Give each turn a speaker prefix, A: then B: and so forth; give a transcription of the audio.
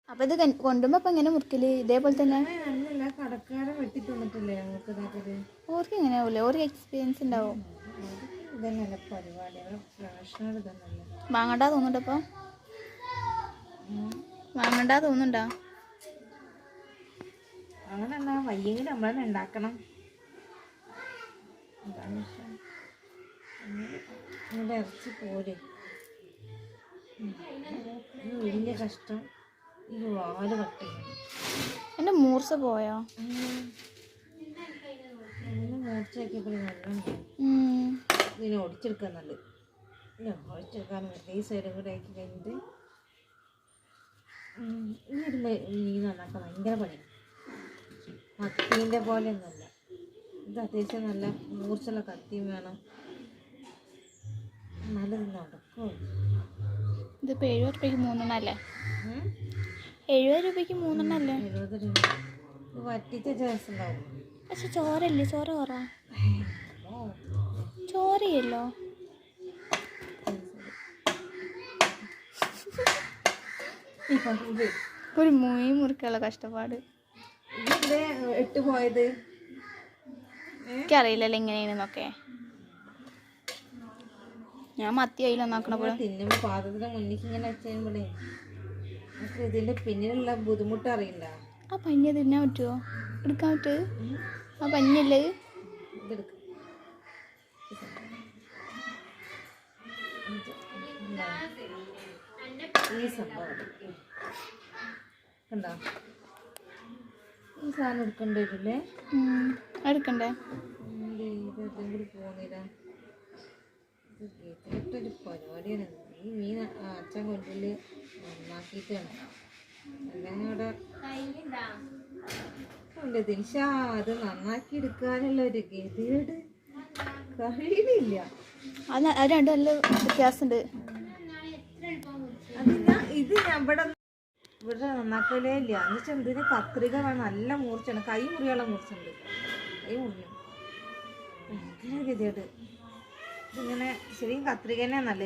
A: അപ്പൊ ഇത് കൊണ്ടുമ്പോ അപ്പൊ എങ്ങനെ മുറിക്കല് ഇതേപോലെ തന്നെ
B: അല്ലല്ല കടക്കാരെ വെട്ടി തന്നിട്ടില്ലേ നമുക്ക് ഇതാക്കല്.
A: ഓർക്ക് എങ്ങനെ ആവൂലേ? ഓർക്ക് എക്സ്പീരിയൻസ് ഉണ്ടാവും.
B: ഇതന്നെയല്ല പരിപാടി, അവിടെ പ്രൊഫഷണൽ ഇതന്നല്ലേ.
A: വാങ്ങണ്ടാ തോന്നുന്നുണ്ട് ഇപ്പൊ? വാങ്ങണ്ടാ തോന്നുന്നുണ്ടോ?
B: അങ്ങനെ എന്നാ വയ്യെങ്കിൽ നമ്മളന്നെ ഉണ്ടാക്കണം. ഇതിൻ്റെ ഇറച്ചി പോരെ വലിയ കഷ്ടം. ഈ വാല് കട്ടി
A: എൻ്റെ മൂർച്ച പോയോ?
B: മൂർച്ചയാക്കിയപ്പോൾ വെള്ളം ഇതിനെ ഒടിച്ചെടുക്കാൻ നല്ലത്. ഒടിച്ചെടുക്കാൻ ഈ സൈഡും കൂടെ ആക്കി കഴിഞ്ഞിട്ട് ഈ ഒരു മീൻ നന്നാക്കാൻ ഭയങ്കര പണിയാണ്. കത്തീൻ്റെ പോലെ ഒന്നുമല്ല ഇത്. അത്യാവശ്യം നല്ല മൂർച്ചുള്ള കത്തിയും വേണം. നല്ലത് നടക്കും.
A: ഇതിപ്പോൾ 70 രൂപയ്ക്ക് 3 അല്ലേ? 70 രൂപയ്ക്ക് 3 അല്ലേ?
B: 70 രൂപ. ഇത് വറ്റിച്ച രസം ഉണ്ടാവും.
A: പക്ഷെ ചോരയില്ലേ? ചോര കുറ ചോരയല്ലോ. ഒരു മുയി മുറിക്കുള്ള കഷ്ടപ്പാട്
B: ഇട്ട് പോയത്
A: എനിക്കറിയില്ലല്ലോ എങ്ങനെയാണെന്നൊക്കെ. ഞാൻ മത്തി അതിൽ ഒന്നാക്കണ പോലെ
B: തിന്നുമ്പോൾ പാത്രത്തിന്റെ മുന്നിലേക്ക് ഇങ്ങനെ വെച്ചേ. ഇതിന്റെ പിന്നിലുള്ള ബുദ്ധിമുട്ട് അറിയില്ല.
A: ആ പഞ്ഞി തിന്നാൻ പറ്റുമോ? എടുക്കാൻ പറ്റുമോ? ആ പഞ്ഞല്ലേ
B: ഇതെടുക്ക. ഈ സംഭവം കണ്ടോ? ഈ സാധനം എടുക്കേണ്ടി വരില്ലേ?
A: എടുക്കണ്ടേ?
B: ഇതെല്ലാം കൂടി പോകുന്നില്ല. കേട്ടിട്ടൊരു പരിപാടിയാണ്. ഈ മീൻ അച്ഛൻ കൊണ്ടില് നന്നാക്കിയിട്ടാണ്. അല്ലെങ്കിൽ അവിടെ ഉണ്ട് ദിൻഷ. അത് നന്നാക്കി എടുക്കാനുള്ള ഒരു ഗതികേട് കഴിയുന്നില്ല.
A: അത് രണ്ടും നല്ല വ്യത്യാസമുണ്ട്.
B: ഇത് ഞാൻ ഇവിടെ നന്നാക്കലേ ഇല്ല. എന്ന് വെച്ചാൽ ഇതിന് കത്രിക വേണം. നല്ല മൂർച്ചയാണ്. കൈ മുറിയുള്ള മൂർച്ചുണ്ട്. കൈ മുറിയും ഭയങ്കര ഗതികേട്. ഇതിങ്ങനെ ശരിക്കും കത്രിക തന്നെയാണ് നല്ലത്.